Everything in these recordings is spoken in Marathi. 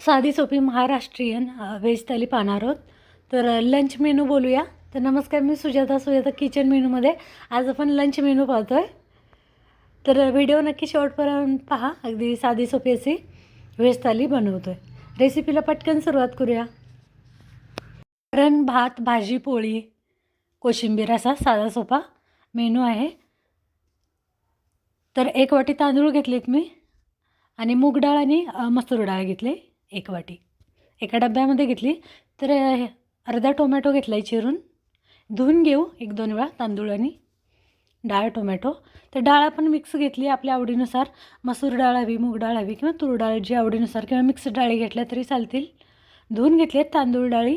साधी सोपी महाराष्ट्रीयन व्हेज थाली पाहणार आहोत. तर लंच मेनू बोलूया. तर नमस्कार, मी सुजाता किचन मेनूमध्ये आज आपण लंच मेनू पाहतो आहे. तर व्हिडिओ नक्की शेवटपर्यंत पहा. अगदी साधी सोपी अशी व्हेज थाली बनवतो आहे. रेसिपीला पटकन सुरुवात करूया. वरण, भात, भाजी, पोळी, कोशिंबीर असा साधा सोपा मेनू आहे. तर 1 वाटी तांदूळ घेतलेत मी आणि मूग डाळ आणि मसूर डाळ घेतले 1 वाटी. एका डब्यामध्ये घेतली. तर अर्धा टोमॅटो घेतला आहे चिरून. धुवून घेऊ 1-2 वेळा तांदूळ आणि डाळ, टोमॅटो. तर डाळ आपण मिक्स घेतली आपल्या आवडीनुसार. मसूर डाळ हवी, मूग डाळ हवी किंवा तूर डाळ जी आवडीनुसार, किंवा मिक्स डाळी घेतल्या तरी चालतील. धुवून घेतलेत तांदूळ डाळी.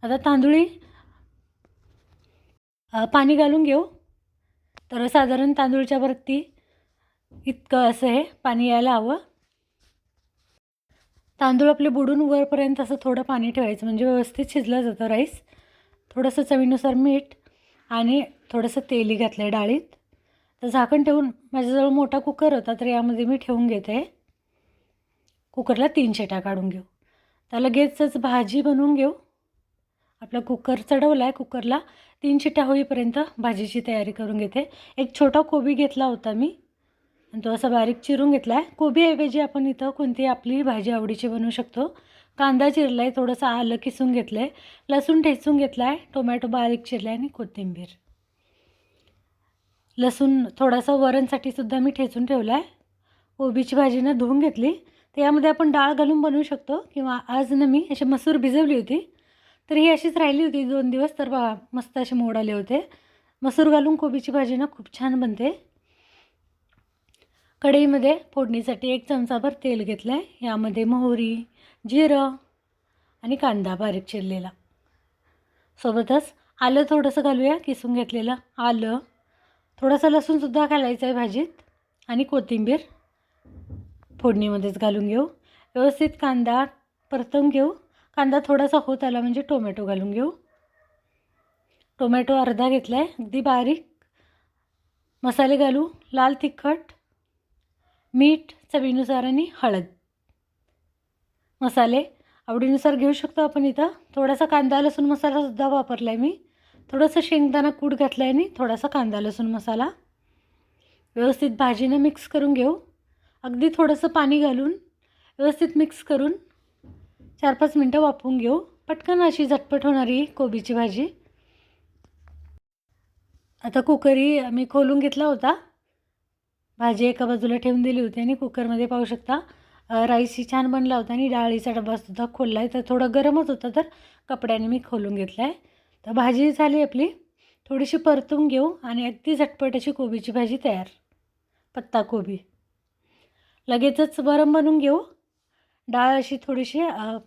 आता तांदूळी पाणी घालून घेऊ. तर साधारण तांदूळच्या वरती इतकं असं हे पाणी यायला हवं. तांदूळ आपले बुडून वरपर्यंत असं थोडं पाणी ठेवायचं, म्हणजे व्यवस्थित शिजलं जातं राईस. थोडंसं चवीनुसार मीठ आणि थोडंसं तेलही घातलं आहे डाळीत. तर झाकण ठेवून, माझ्याजवळ मोठा कुकर होता तर यामध्ये मी ठेवून घेते. कुकरला 3 शिट्या काढून घेऊ. तर लगेचच भाजी बनवून घेऊ. आपला कुकर चढवला आहे. कुकरला 3 शिट्या होईपर्यंत भाजीची तयारी करून घेते. एक छोटा कोबी घेतला होता मी आणि तो असा बारीक चिरून घेतला आहे. कोबीऐवजी आपण इथं कोणती आपली भाजी आवडीची बनवू शकतो. कांदा चिरला आहे, थोडंसं आलं किसून घेतलं आहे, लसूण ठेचून घेतला आहे, टोमॅटो बारीक चिरला आहे आणि कोथिंबीर. लसूण थोडासा वरणसाठी सुद्धा मी ठेचून ठेवला आहे. कोबीची भाजी ना धुवून घेतली. तर यामध्ये आपण डाळ घालून बनवू शकतो, किंवा आज ना मी अशी मसूर भिजवली होती तर ही अशीच राहिली होती 2 दिवस. तर बघा मस्त असे मोड आले होते. मसूर घालून कोबीची भाजी ना खूप छान बनते. कढईमध्ये फोडणीसाठी 1 चमचाभर तेल घेतलं आहे. यामध्ये मोहरी, जिरं आणि कांदा बारीक चिरलेला. सोबतच आलं थोडंसं घालूया, किसून घेतलेलं आलं. थोडंसं लसूणसुद्धा घालायचं आहे भाजीत आणि कोथिंबीर फोडणीमध्येच घालून घेऊ. व्यवस्थित कांदा परतवून घेऊ. कांदा थोडासा होत आला म्हणजे टोमॅटो घालून घेऊ. टोमॅटो अर्धा घेतला आहे, अगदी बारीक. मसाले घालू. लाल तिखट, मीठ चवीनुसार आणि हळद. मसाले आवडीनुसार घेऊ शकतो आपण. इथं थोडासा कांदा लसूण मसालासुद्धा वापरला आहे मी. थोडंसं शेंगदाणा कूट घातला आहे आणि थोडासा कांदा लसूण मसाला. व्यवस्थित भाजीनं मिक्स करून घेऊ. अगदी थोडंसं पाणी घालून व्यवस्थित मिक्स करून 4-5 मिनटं वाफवून घेऊ. पटकन अशी झटपट होणारी कोबीची भाजी. आता कुकरही मी खोलून घेतला होता. भाजी एका बाजूला ठेवून दिली होती आणि कुकरमध्ये पाहू शकता राईसही छान बनला होता आणि डाळीचा डब्बासुद्धा खोलला आहे. तर थोडं गरमच होतं तर कपड्याने मी खोलून घेतला आहे. तर भाजी झाली आपली. थोडीशी परतून घेऊ आणि अगदी झटपट अशी कोबीची भाजी तयार. पत्ता कोबी. लगेचच वरण बनवून घेऊ. डाळ अशी थोडीशी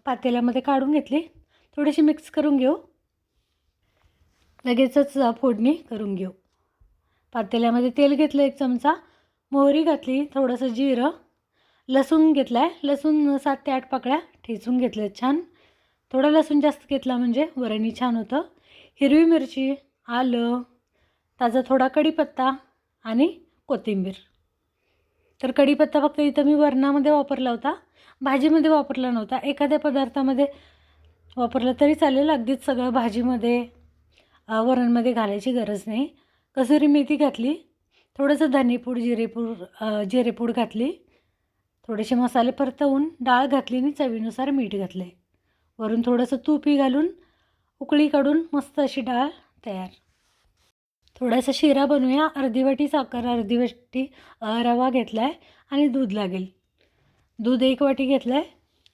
पातेल्यामध्ये काढून घेतली. थोडीशी मिक्स करून घेऊ. लगेचच फोडणी करून घेऊ. पातेल्यामध्ये तेल घेतलं 1 चमचा, मोहरी घातली, थोडंसं जिरं, लसूण घेतला आहे. लसूण 7 ते 8 पाकळ्या ठेचून घेतल्या छान. थोडा लसूण जास्त घेतला म्हणजे वरणही छान होतं. हिरवी मिरची, आलं, ताजा थोडा कढीपत्ता आणि कोथिंबीर. तर कढीपत्ता फक्त इथं मी वरणामध्ये वापरला होता, भाजीमध्ये वापरला नव्हता. एखाद्या पदार्थामध्ये वापरला तरी चालेल. अगदीच सगळं भाजीमध्ये वरणमध्ये घालायची गरज नाही. कसुरी मेथी घातली, थोडंसं धनेपूड, जिरेपूड घातली. थोडेसे मसाले परतवून डाळ घातली आणि चवीनुसार मीठ घातले. वरून थोडंसं तूपही घालून उकळी काढून मस्त अशी डाळ तयार. थोडासा शिरा बनवूया. अर्धी वाटी साखर, अर्धी वाटी रवा घेतला आहे आणि दूध लागेल. दूध 1 वाटी घेतलं आहे.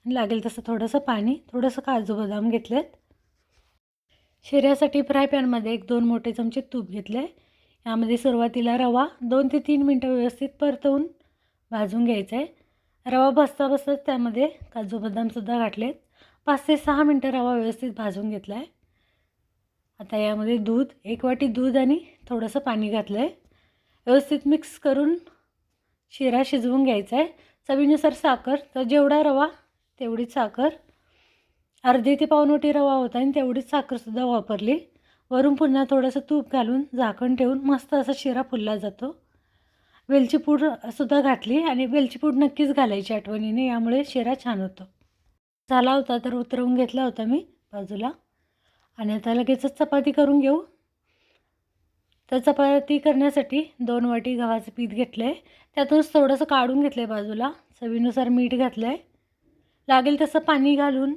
लागेल तसं थोडंसं पाणी, थोडंसं काजू बदाम घेतलेत. शिऱ्यासाठी फ्राय पॅनमध्ये 1-2 मोठे चमचे तूप घेतले आहे. यामध्ये सुरुवातीला रवा 2 ते 3 मिनटं व्यवस्थित परतवून भाजून घ्यायचं आहे. रवा बसताच त्यामध्ये काजू बदामसुद्धा घातलेत. 5 ते 6 मिनटं रवा व्यवस्थित भाजून घेतला आहे. आता यामध्ये 1 वाटी दूध आणि थोडंसं पाणी घातलं आहे. व्यवस्थित मिक्स करून शिरा शिजवून घ्यायचा आहे. चवीनुसार साखर, तर जेवढा रवा तेवढीच साखर. अर्धी ते पाऊण वाटी रवा होता आणि तेवढीच साखरसुद्धा वापरली. वरून पुन्हा थोडंसं तूप घालून झाकण ठेवून मस्त असा शिरा फुलला जातो. वेलची पूड सुद्धा घातली आणि वेलची पूड नक्कीच घालायची आठवणीने, यामुळे शिरा छान होतो. झाला होता तर उतरवून घेतला होता मी बाजूला. आणि आता लगेचच चपाती करून घेऊ. तर चपाती करण्यासाठी 2 वाटी गव्हाचं पीठ घेतलं आहे. त्यातूनच थोडंसं काढून घेतलं आहे बाजूला. चवीनुसार मीठ घातलं आहे. लागेल तसं पाणी घालून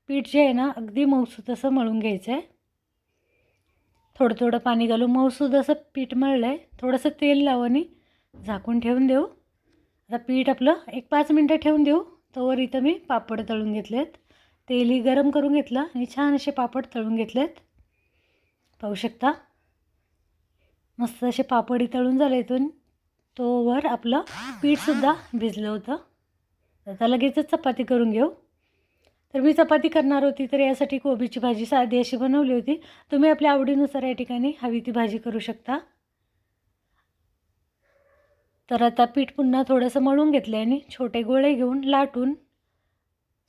पीठ जे आहे ना अगदी मऊसूत असं मळून घ्यायचं आहे. थोडं थोडं पाणी घालून मऊसूत असं पीठ मळलं आहे. थोडंसं तेल लावून झाकून ठेवून देऊ. आता पीठ आपलं एक 5 मिनटं ठेवून देऊ. तोवर इथं मी पापड तळून घेतलेत. तेलही गरम करून घेतलं आणि छान असे पापड तळून घेतलेत. पाहू शकता मस्त असे पापडी तळून झाले. इथून तोवर आपलं पीठसुद्धा भिजलं होतं. आता लगेचच चपाती करून घेऊ. तर मी चपाती करणार होती तर यासाठी कोबीची भाजी साधी अशी बनवली होती. तुम्ही आपल्या आवडीनुसार या ठिकाणी हवी ती भाजी करू शकता. तर आता पीठ पुन्हा थोडंसं मळून घेतलं आणि छोटे गोळे घेऊन लाटून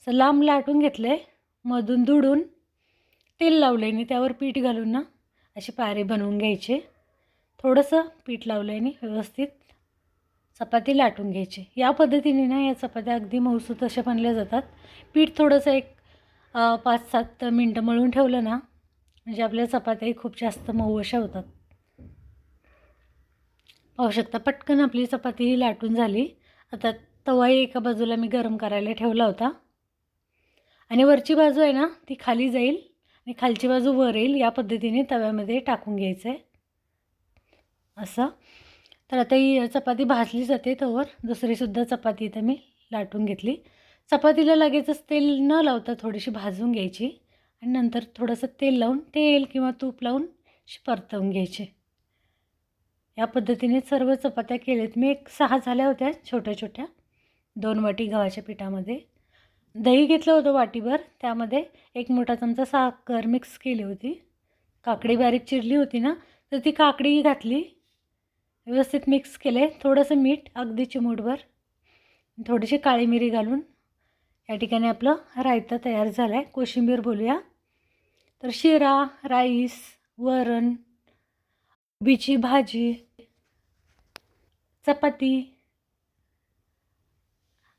असं लांब लाटून घेतले. मधून दुडून तेल लावले आणि त्यावर पीठ घालून ना अशी पारे बनवून घ्यायचे. थोडंसं पीठ लावलं आणि व्यवस्थित चपाती लाटून घ्यायची. या पद्धतीने ना या चपात्या अगदी मऊसूत अशा बनल्या जातात. पीठ थोडंसं एक 5-7 मिनटं मळून ठेवलं ना म्हणजे आपल्या चपात्याही खूप जास्त मऊ अशा होतात. पाहू शकता पटकन आपली चपाती लाटून झाली. आता तवाही एका बाजूला मी गरम करायला ठेवला होता आणि वरची बाजू आहे ना ती खाली जाईल आणि खालची बाजू वर येईल या पद्धतीने तव्यामध्ये टाकून घ्यायचं आहे असं. तर आता ही चपाती भाजली जाते तोवर दुसरीसुद्धा चपाती इथं मी लाटून घेतली. चपातीला लगेचच तेल न लावता थोडीशी भाजून घ्यायची आणि नंतर थोडंसं तेल लावून तेल किंवा तूप लावून परतवून घ्यायचे. या पद्धतीने सर्व चपात्या केल्यात मी. 6 झाल्या होत्या छोट्या छोट्या 2 वाटी गव्हाच्या पिठामध्ये. दही घेतलं होतं वाटीभर. त्यामध्ये 1 मोठा चमचा साखर मिक्स केली होती. काकडी बारीक चिरली होती ना तर ती काकडी घातली. व्यवस्थित मिक्स केले. थोडंसं मीठ अगदी चिमूटभर थोडीशी काळी मिरी घालून या ठिकाणी आपलं रायता तयार झाला आहे. कोशिंबीर बोलूया तर शिरा, राईस, वरण, कोबीची भाजी, चपाती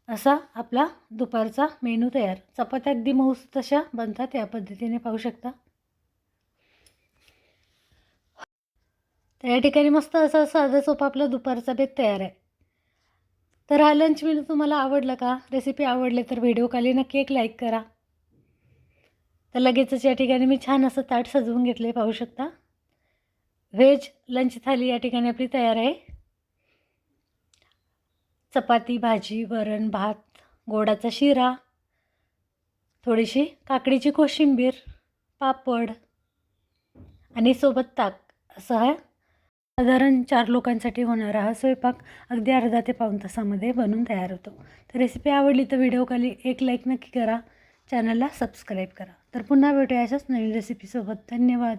असा आपला दुपारचा मेनू तयार. चपात्या अगदी मऊसूत तशा बनतात या पद्धतीने पाहू शकता. तर या ठिकाणी मस्त असा साधा सोपा आपला दुपारचा बेत तयार आहे. तर हा लंच मेनू तुम्हाला आवडला का? रेसिपी आवडले तर व्हिडिओ खाली नक्की एक लाईक करा. तर लगेचच या ठिकाणी मी छान असं ताट सजवून घेतले पाहू शकता. व्हेज लंच थाली या ठिकाणी आपली तयार आहे. चपाती, भाजी, वरण, भात, गोडाचा शिरा, थोडीशी काकडीची कोशिंबीर, पापड आणि सोबत ताक असं हा साधारण 4 लोकांसाठी होणारा हा स्वयंपाक अगदी अर्धा ते पाऊण तासामध्ये बनून तयार होतो. तर रेसिपी आवडली तर व्हिडिओ खाली एक लाईक नक्की करा. चॅनलला सबस्क्राईब करा. तर पुन्हा भेटूया अशाच नवीन रेसिपीसोबत. धन्यवाद.